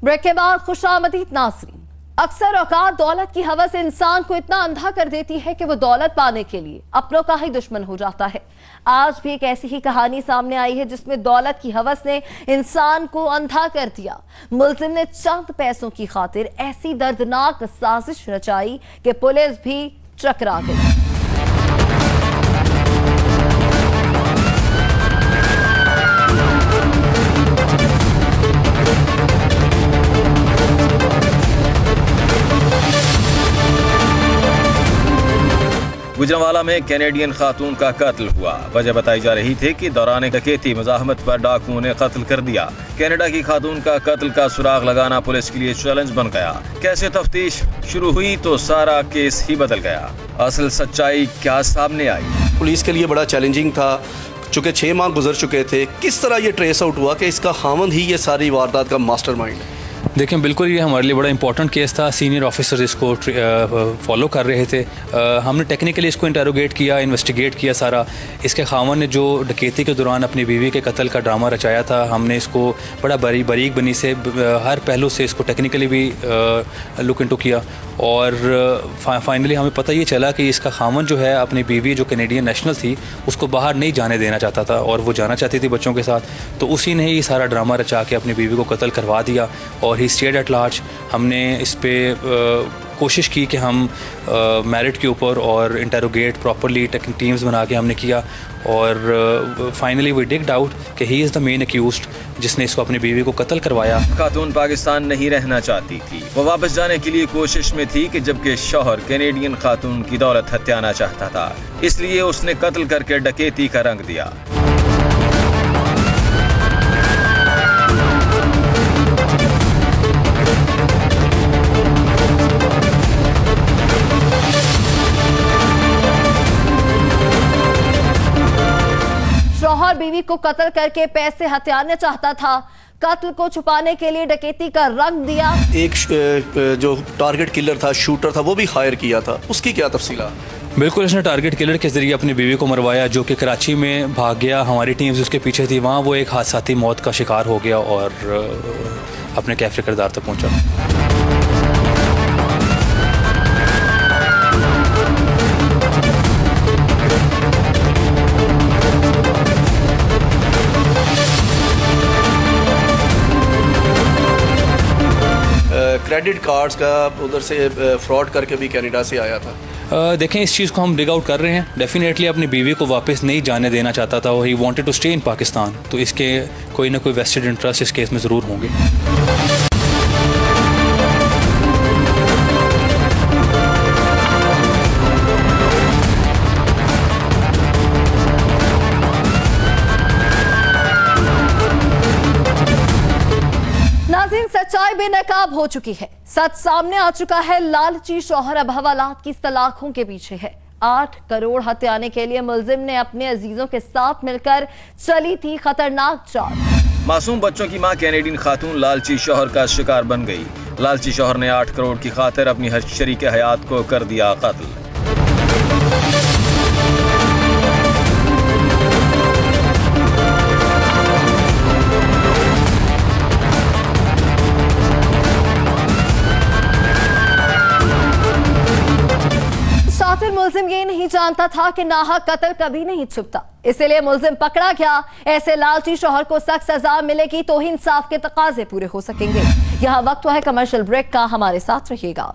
Break के बाद खुशामदीद नाज़रीन। अक्सर औकात दौलत की हवस इंसान को इतना अंधा कर देती है कि वो दौलत पाने के लिए अपनों का ही दुश्मन हो जाता है। आज भी एक ऐसी ही कहानी सामने आई है जिसमें दौलत की हवस ने इंसान को अंधा कर दिया। मुल्जिम ने चंद पैसों की खातिर ऐसी दर्दनाक साजिश रचाई कि पुलिस भी चकरा गई। गुजरांवाला में कैनेडियन खातून का कत्ल हुआ। वजह बताई जा रही थी कि दौरान डकैती मज़ाहमत पर डाकुओं ने कत्ल कर दिया। कनाडा की खातून का कत्ल का सुराग लगाना पुलिस के लिए चैलेंज बन गया। कैसे तफ्तीश शुरू हुई तो सारा केस ही बदल गया। असल सच्चाई क्या सामने आई? पुलिस के लिए बड़ा चैलेंजिंग था, चूँकि 6 माह गुजर चुके थे। किस तरह ये ट्रेस आउट हुआ कि इसका खामंद ही ये सारी वारदात का मास्टरमाइंड है? देखें, बिल्कुल ये हमारे लिए बड़ा इंपॉर्टेंट केस था। सीनियर ऑफिसर्स इसको फॉलो कर रहे थे। हमने टेक्निकली इसको इंटरोगेट किया, इन्वेस्टिगेट किया सारा। इसके खामन ने जो डकैती के दौरान अपनी बीवी के कत्ल का ड्रामा रचाया था, हमने इसको बड़ा बारीक बनी से हर पहलू से इसको टेक्निकली भी लुक इनटू किया और फाइनली हमें पता ये चला कि इसका खामन जो है अपनी बीवी जो कैनेडियन नेशनल थी उसको बाहर नहीं जाने देना चाहता था और वो जाना चाहती थी बच्चों के साथ। तो उसी ने ही सारा ड्रामा रचा के अपनी बीवी को कत्ल करवा दिया और ही स्टेड एट लार्ज। हमने इस पर कोशिश की कि हम मेरिट के ऊपर और इंटरोगेट प्रॉपरली टीम्स बना के हमने किया और फाइनली वी डिग्ड आउट कि he is the main accused जिसने इसको अपनी बीवी को कत्ल करवाया। खातून पाकिस्तान नहीं रहना चाहती थी, वो वापस जाने के लिए कोशिश में थी कि जबकि शौहर कैनेडियन खातून की दौलत हत्याना चाहता था, इसलिए उसने कत्ल करके डकैती का रंग दिया। शौहर बीवी को कत्ल करके पैसे हथियाने चाहता था। कत्ल को छुपाने के लिए डकैती का रंग दिया। एक जो टारगेट किलर था, शूटर था, वो भी हायर किया था, उसकी क्या तफसीलात? बिल्कुल, इसने टारगेट किलर के जरिए अपनी बीवी को मरवाया जो कि कराची में भाग गया। हमारी टीम्स उसके पीछे थी, वहाँ वो एक हादसाती मौत का शिकार हो गया और अपने कैफे किरदार तक पहुँचा। क्रेडिट कार्ड्स का उधर से फ्रॉड करके भी कनाडा से आया था। देखें, इस चीज़ को हम डिग आउट कर रहे हैं। डेफिनेटली अपनी बीवी को वापस नहीं जाने देना चाहता था। He wanted to stay in Pakistan, तो इसके कोई ना कोई वेस्टेड इंटरेस्ट इस केस में ज़रूर होंगे। सच्चाई बेनकाब हो चुकी है। सच सामने आ चुका है। लालची शौहर अब हवालात की सलाखों के पीछे है। 8 करोड़ हथियाने के लिए मुल्जिम ने अपने अजीजों के साथ मिलकर चली थी खतरनाक चाल। मासूम बच्चों की मां कैनेडियन खातून लालची शौहर का शिकार बन गई। लालची शौहर ने 8 करोड़ की खातिर अपनी हर शरीक हयात को कर दिया कत्ल। मुल्जिम ये नहीं जानता था कि नाहक कत्ल कभी नहीं छुपता, इसलिए मुल्जिम पकड़ा गया। ऐसे लालची शौहर को सख्त सजा मिलेगी तो ही इंसाफ के तकाजे पूरे हो सकेंगे। यहाँ वक्त हुआ है कमर्शियल ब्रेक का, हमारे साथ रहिएगा।